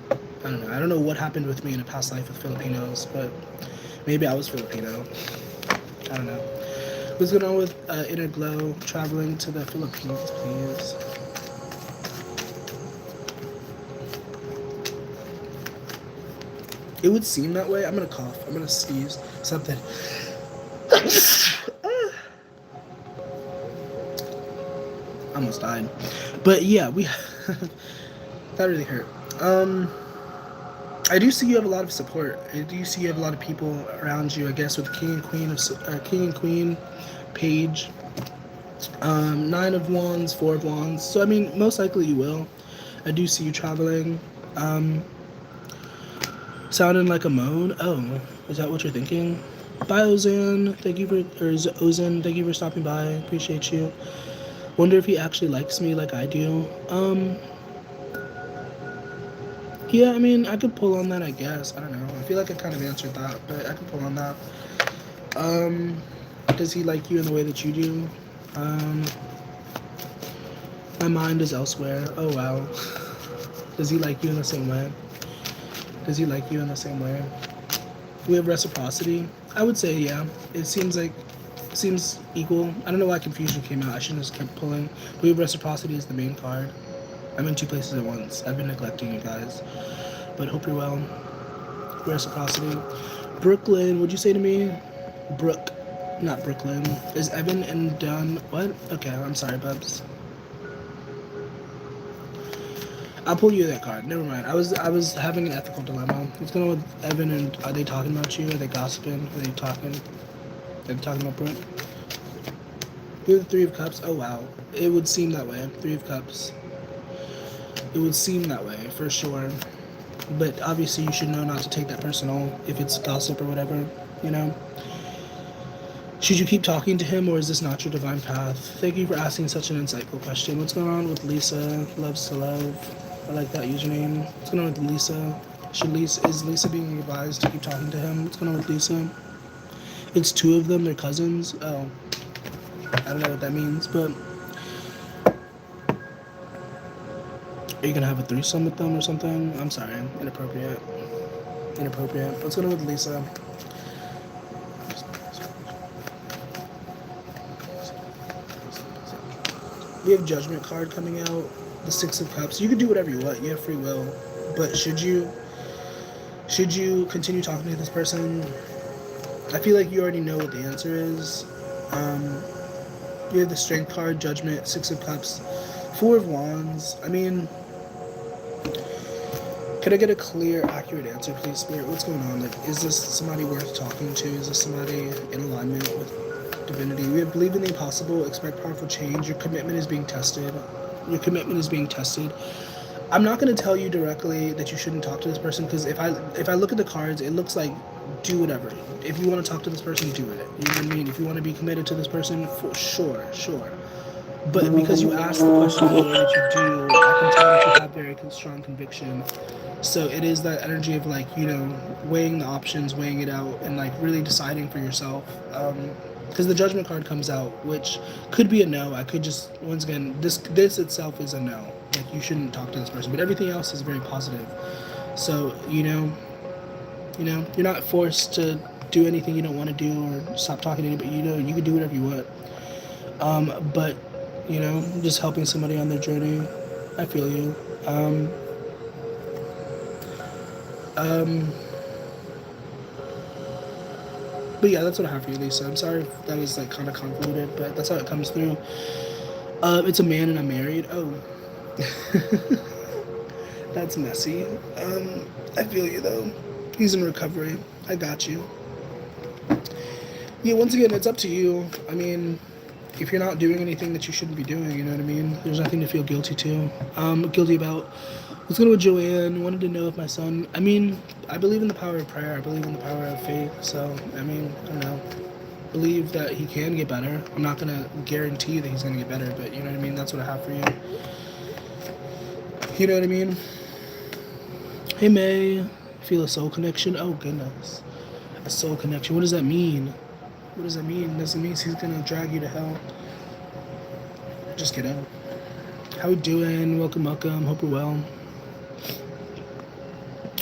Speaker 1: I don't know. I don't know what happened with me in a past life with Filipinos, but maybe I was Filipino. I don't know. What's going on with Inner Glow traveling to the Philippines, please? It would seem that way. I'm going to cough. I'm going to sneeze. Something. Almost died. But yeah, that really hurt. I do see you have a lot of support. I do see you have a lot of people around you, I guess, with King and Queen, Page, 9 of Wands, 4 of Wands. So, I mean, most likely you will. I do see you traveling. Sounding like a moan. Oh, is that what you're thinking? Bye, Ozan. Thank you for stopping by. Appreciate you. Wonder if he actually likes me like I do. Yeah, I mean, I could pull on that, I guess. I don't know. I feel like I kind of answered that, but I could pull on that. Does he like you in the way that you do? My mind is elsewhere. Oh, wow. Does he like you in the same way? Does he like you in the same way? We have reciprocity. I would say, yeah. It seems equal. I don't know why confusion came out. I shouldn't have just kept pulling. We have reciprocity as the main card. I'm in 2 places at once. I've been neglecting you guys. But hope you're well. Reciprocity. Brooklyn, what'd you say to me? Not Brooklyn. Is Evan and Dunn... What? Okay, I'm sorry, Bubs. I'll pull you that card. Never mind. I was having an ethical dilemma. What's going on with Evan and... Are they talking about you? Are they gossiping? Are they talking? Are they talking about Brooke? We have the 3 of Cups. Oh, wow. It would seem that way. 3 of Cups. It would seem that way, for sure. but obviously you should know not to take that personal if it's gossip or whatever, you know. Should you keep talking to him, or is this not your divine path? Thank you for asking such an insightful question. What's going on with Lisa? Loves to love. I like that username. What's going on with Lisa? Is Lisa being advised to keep talking to him? What's going on with Lisa? It's two of them. They're cousins. Oh, I don't know what that means, but are you gonna have a threesome with them or something? I'm sorry. Inappropriate. Inappropriate. What's going on with Lisa? We have Judgment card coming out, the Six of Cups. You can do whatever you want. You have free will. But should you continue talking to this person? I feel like you already know what the answer is. You have the Strength card, Judgment, Six of Cups, Four of Wands. I mean, could I get a clear, accurate answer, please, Spirit? What's going on? Like, is this somebody worth talking to? Is this somebody in alignment with divinity? We have believe in the impossible, expect powerful change. Your commitment is being tested. Your commitment is being tested. I'm not going to tell you directly that you shouldn't talk to this person, because if I look at the cards, it looks like do whatever. If you want to talk to this person, do it. You know what I mean? If you want to be committed to this person, for sure. But because you ask the question the way that you do, I can tell that you have very strong conviction. So it is that energy of, like, you know, weighing the options, weighing it out, and like really deciding for yourself. Because the Judgment card comes out, which could be a no. I could just, once again, this itself is a no. Like, you shouldn't talk to this person. But everything else is very positive. So, you know, you're not forced to do anything you don't want to do or stop talking to anybody. You know, you can do whatever you want. But, you know, just helping somebody on their journey, I feel you. But yeah, that's what I have for you, Lisa. I'm sorry if that was like kind of convoluted, but that's how it comes through. It's a man and I'm married. Oh. That's messy. I feel you though. He's in recovery. I got you. Yeah, once again, it's up to you. I mean, if you're not doing anything that you shouldn't be doing, you know what I mean? There's nothing to feel guilty to. Guilty about. Let's go to Joanne. Wanted to know if my son. I mean, I believe in the power of prayer. I believe in the power of faith. So, I mean, I don't know. Believe that he can get better. I'm not gonna guarantee that he's gonna get better, but you know what I mean? That's what I have for you. You know what I mean? Hey May, feel a soul connection? Oh goodness. A soul connection. What does that mean? What does that mean? Does it mean he's gonna drag you to hell? Just kidding. How we doing? Welcome. Hope you're well.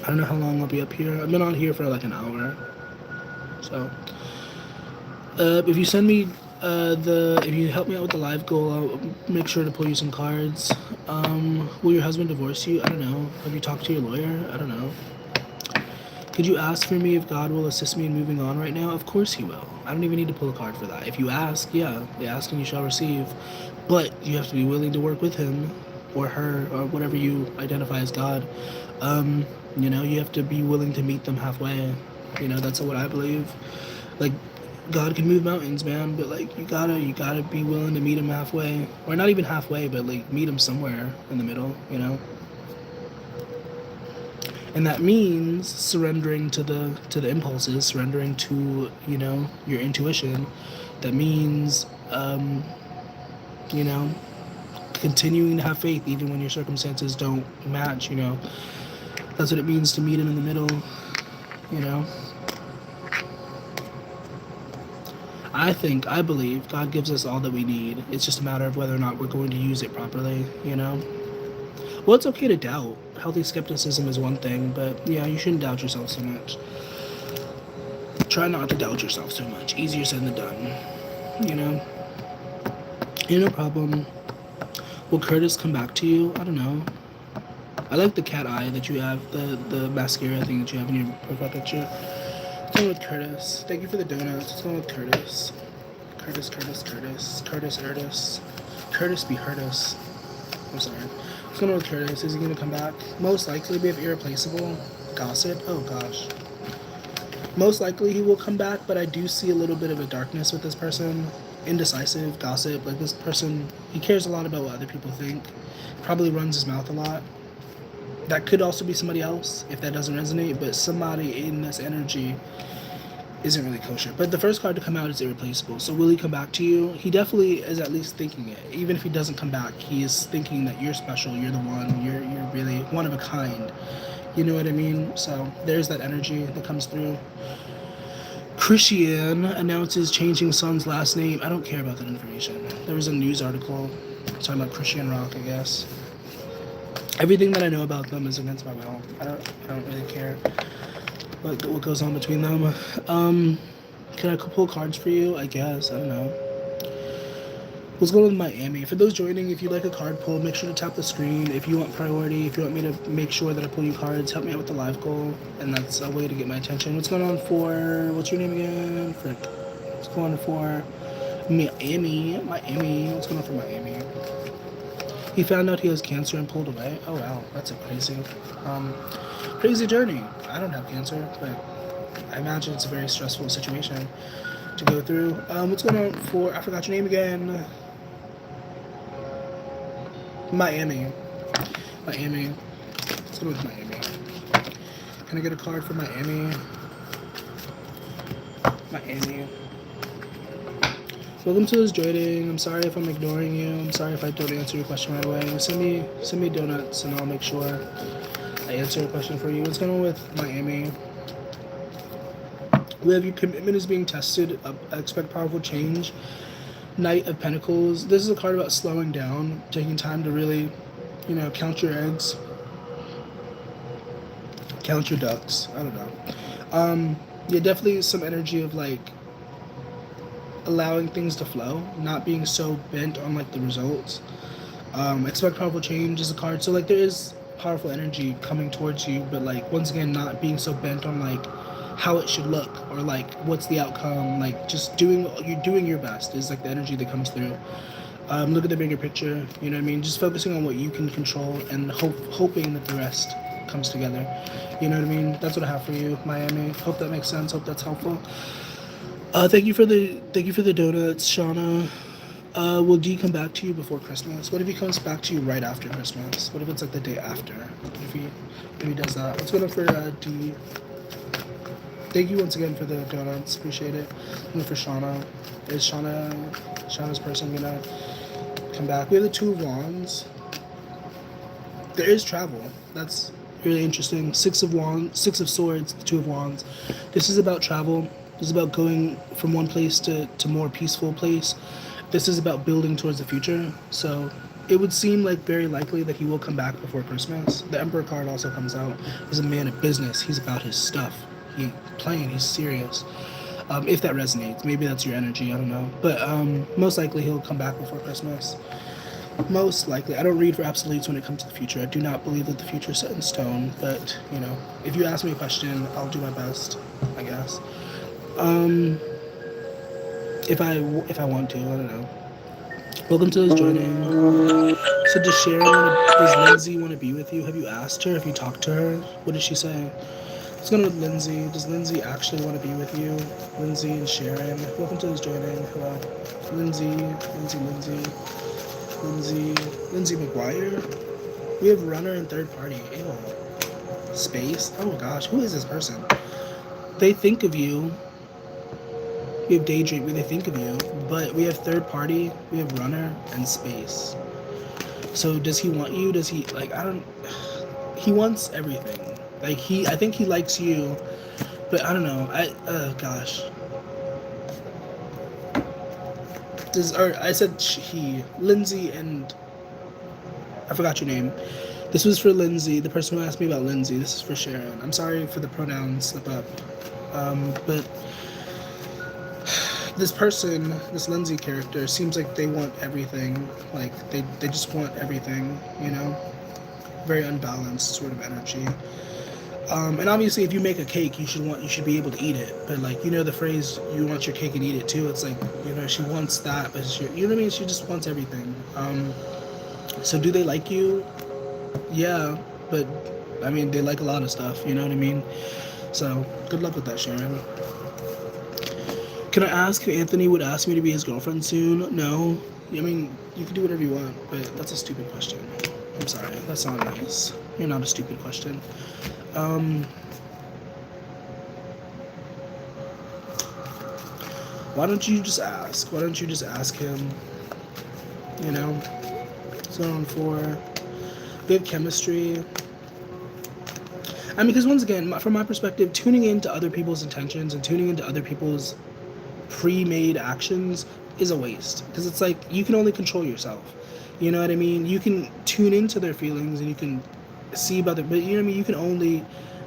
Speaker 1: I don't know how long I'll be up here. I've been on here for like an hour. So, if you send me if you help me out with the live goal, I'll make sure to pull you some cards. Will your husband divorce you? I don't know. Have you talked to your lawyer? I don't know. Could you ask for me if God will assist me in moving on right now? Of course he will. I don't even need to pull a card for that. If you ask, yeah, they ask and you shall receive. But you have to be willing to work with him or her or whatever you identify as God. You know, you have to be willing to meet them halfway. You know, that's what I believe. Like, God can move mountains, man, but like you gotta be willing to meet him halfway, or not even halfway, but like meet him somewhere in the middle, you know. And that means surrendering to the impulses, surrendering to, you know, your intuition. That means, you know, continuing to have faith even when your circumstances don't match. You know, that's what it means to meet him in the middle. You know. I believe God gives us all that we need. It's just a matter of whether or not we're going to use it properly, you know? Well, it's okay to doubt. Healthy skepticism is one thing, but yeah, you shouldn't doubt yourself so much. Try not to doubt yourself so much. Easier said than done, you know? Yeah, no problem. Will Curtis come back to you? I don't know. I like the cat eye that you have, the mascara thing that you have in your profile picture. What's going with Curtis? Thank you for the donuts. What's going with Curtis? Curtis be Curtis. I'm sorry. What's going on with Curtis? Is he going to come back? Most likely we have irreplaceable. Gossip? Oh gosh. Most likely he will come back, but I do see a little bit of a darkness with this person. Indecisive, gossip. Like, this person, he cares a lot about what other people think. Probably runs his mouth a lot. That could also be somebody else if that doesn't resonate, but somebody in this energy isn't really kosher. But the first card to come out is irreplaceable. So will he come back to you? He definitely is at least thinking it. Even if he doesn't come back, he is thinking that you're special, you're the one, you're really one of a kind. You know what I mean? So there's that energy that comes through. Christian announces changing son's last name. I don't care about that information. There was a news article talking about Christian Rock, I guess. Everything that I know about them is against my will. I don't really care what goes on between them. Can I pull cards for you? I guess. I don't know. What's going on with Miami? For those joining, if you'd like a card pull, make sure to tap the screen. If you want priority, if you want me to make sure that I pull you cards, help me out with the live goal. And that's a way to get my attention. What's going on for... What's your name again? Frick. What's going on for Miami? What's going on for Miami? He found out he has cancer and pulled away. Oh, wow. That's a crazy journey. I don't have cancer, but I imagine it's a very stressful situation to go through. What's going on for... I forgot your name again. Miami. Let's go with Miami. Can I get a card for Miami? Welcome to this joining. I'm sorry if I'm ignoring you. I'm sorry if I don't answer your question right away. Send me donuts and I'll make sure I answer your question for you. What's going on with Miami? We have your commitment is being tested. Expect powerful change. Knight of Pentacles. This is a card about slowing down, taking time to really, count your eggs, count your ducks. I don't know. Yeah, definitely some energy of like allowing things to flow, not being so bent on like the results. Expect powerful change is a card. So like there is powerful energy coming towards you, but like once again, not being so bent on like how it should look or like what's the outcome, like just doing your best is like the energy that comes through. Look at the bigger picture, you know what I mean? Just focusing on what you can control and hoping that the rest comes together. You know what I mean? That's what I have for you, Miami. Hope that makes sense. Hope that's helpful. Thank you for the donuts, Shauna. Will D come back to you before Christmas? What if he comes back to you right after Christmas? What if it's like the day after? If he does that. What's going on for D? Thank you once again for the donuts. Appreciate it. And for Shauna. Is Shauna's person gonna come back? We have the Two of Wands. There is travel. That's really interesting. Six of Swords, the Two of Wands. This is about travel. This is about going from one place to more peaceful place. This is about building towards the future. So it would seem like very likely that he will come back before Christmas. The Emperor card also comes out. He's a man of business. He's about his stuff. He's serious. If that resonates, maybe that's your energy, I don't know. But most likely he'll come back before Christmas. Most likely. I don't read for absolutes when it comes to the future. I do not believe that the future is set in stone. But, if you ask me a question, I'll do my best, I guess. If I want to, I don't know. Welcome to this joining. So does Lindsay want to be with you? Have you asked her? Have you talked to her? What did she say? What's going on with Lindsay? Does Lindsay actually want to be with you? Lindsay and Sharon. Welcome to this joining. Hello. Lindsay McGuire. We have runner and third party. Ew. Space. Oh gosh, who is this person? They think of you. We have daydream where they think of you, but we have third party, we have runner and space. So does he want you? Does he he wants everything. I think he likes you, but I don't know. Gosh. Lindsay and I forgot your name. This was for Lindsay, the person who asked me about Lindsay. This is for Sharon. I'm sorry for the pronouns slip up. But this person, this Lindsay character, seems like they want everything. Like they just want everything, Very unbalanced sort of energy. And obviously, if you make a cake, you should be able to eat it. But the phrase, "You want your cake and eat it too." It's like, she wants that, but you know what I mean. She just wants everything. So do they like you? Yeah, but I mean, they like a lot of stuff. You know what I mean. So good luck with that, Sharon. Can I ask if Anthony would ask me to be his girlfriend soon? No. I mean, you can do whatever you want, but that's a stupid question. I'm sorry. That's not nice. You're not a stupid question. Why don't you just ask? Why don't you just ask him? You know, zone 4, good chemistry. I mean, because once again, from my perspective, tuning into other people's intentions and tuning into other people's pre-made actions is a waste. Because it's like, you can only control yourself. You know what I mean? You can tune into their feelings and you can see about their, but you know what I mean? You can only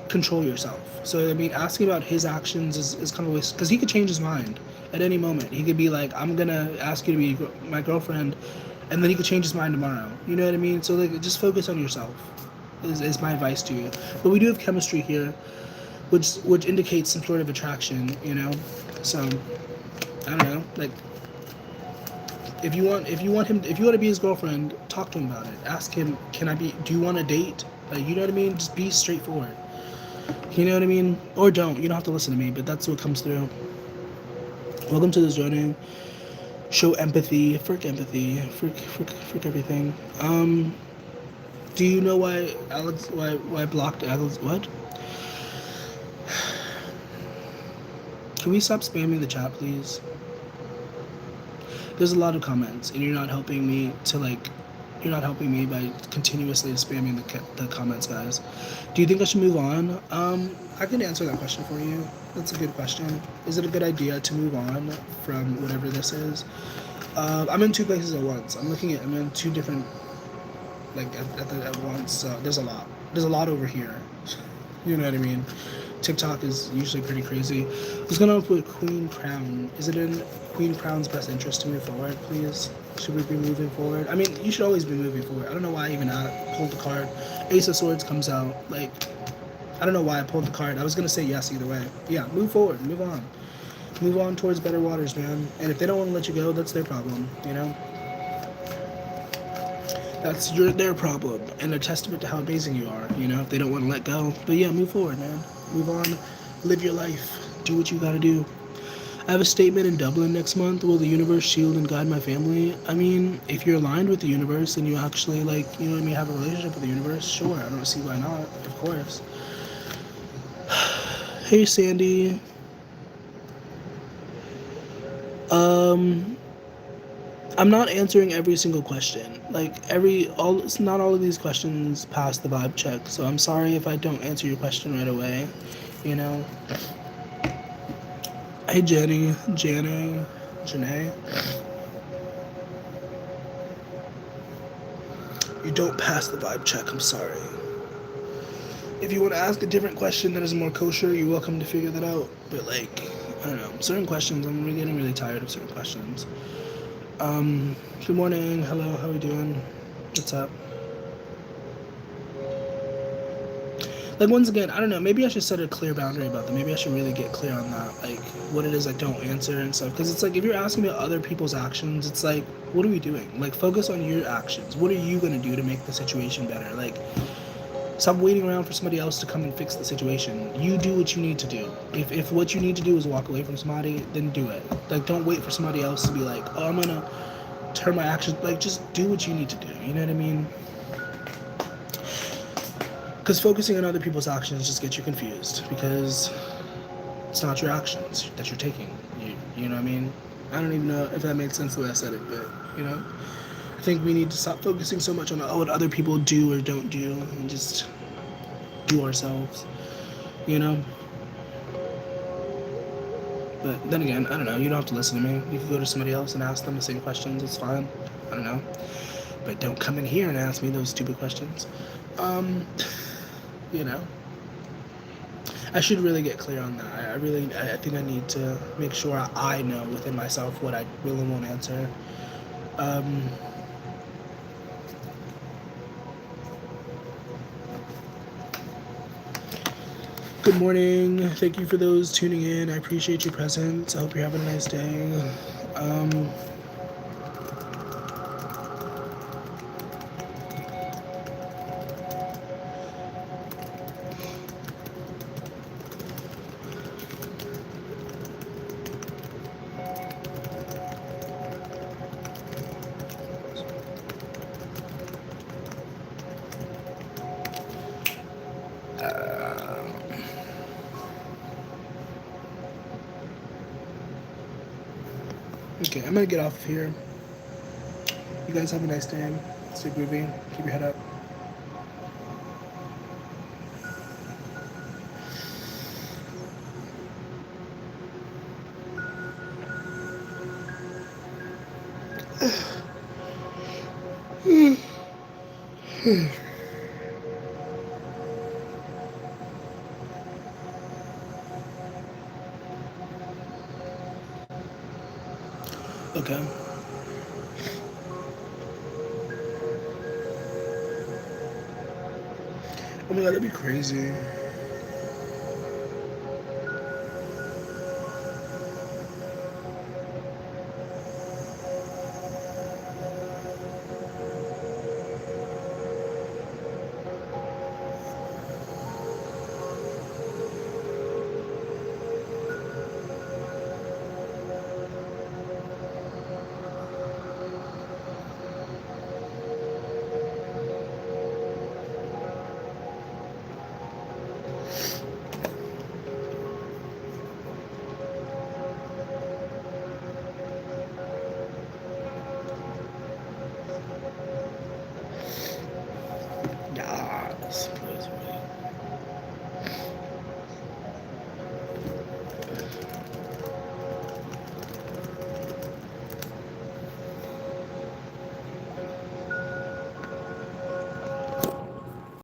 Speaker 1: control yourself. So, I mean, asking about his actions is kind of a waste. Because he could change his mind at any moment. He could be like, I'm going to ask you to be my girlfriend. And then he could change his mind tomorrow. You know what I mean? So, like, just focus on yourself. Is my advice to you. But we do have chemistry here, which indicates some sort of attraction, you know. So I don't know, like, if you want to be his girlfriend, talk to him about it. Ask him, do you want a date? Like, you know what I mean? Just be straightforward. You know what I mean? Or don't. You don't have to listen to me, but that's what comes through. Welcome to the zoning. Show empathy. Frick empathy. Frick everything. Do you know why I blocked Alex? What? Can we stop spamming the chat, please? There's a lot of comments, and you're not helping me by continuously spamming the comments, guys. Do you think I should move on? I can answer that question for you. That's a good question. Is it a good idea to move on from whatever this is? I'm in 2 places at once. I'm in 2 different, like, at once. So there's a lot over here. You know what I mean? TikTok is usually pretty crazy. What's going on with Queen Crown? Is it in Queen Crown's best interest to move forward, please? Should we be moving forward? I mean, you should always be moving forward. I don't know why I even pulled the card. Ace of Swords comes out. Like, I don't know why I pulled the card. I was going to say yes either way. Yeah, move forward. Move on. Move on towards better waters, man. And if they don't want to let you go, that's their problem, you know? That's their problem, and a testament to how amazing you are, you know, if they don't want to let go. But yeah, move forward, man. Move on. Live your life. Do what you gotta do. I have a statement in Dublin next month. Will the universe shield and guide my family? I mean, if you're aligned with the universe and you actually, like, you know what I mean, have a relationship with the universe, sure. I don't see why not, of course. Hey, Sandy. I'm not answering every single question. Like, not all of these questions pass the vibe check. So I'm sorry if I don't answer your question right away. You know. Hey, Janae. You don't pass the vibe check. I'm sorry. If you want to ask a different question that is more kosher, you're welcome to figure that out. But, like, I don't know. Certain questions, I'm getting really tired of certain questions. Good morning. Hello. How are you doing? What's up? Like, once again, I don't know. Maybe I should set a clear boundary about that. Maybe I should really get clear on that. Like, what it is I don't answer and stuff. Because it's like, if you're asking about other people's actions, it's like, what are we doing? Like, focus on your actions. What are you going to do to make the situation better? Like, stop waiting around for somebody else to come and fix the situation. You do what you need to do. If what you need to do is walk away from somebody, then do it. Like, don't wait for somebody else to be like, oh, I'm gonna turn my actions. Like, just do what you need to do. You know what I mean? Because focusing on other people's actions just gets you confused. Because it's not your actions that you're taking. You know what I mean? I don't even know if that made sense the way I said it, but, you know? I think we need to stop focusing so much on what other people do or don't do and just do ourselves, you know? But then again, I don't know. You don't have to listen to me. You can go to somebody else and ask them the same questions. It's fine. I don't know. But don't come in here and ask me those stupid questions. You know? I should really get clear on that. I think I need to make sure I know within myself what I will and won't answer. Good morning. Thank you for those tuning in. I appreciate your presence. I hope you're having a nice day. Okay, I'm gonna get off of here. You guys have a nice day. Stay groovy. Keep your head up. Okay. Oh my god, that'd be crazy.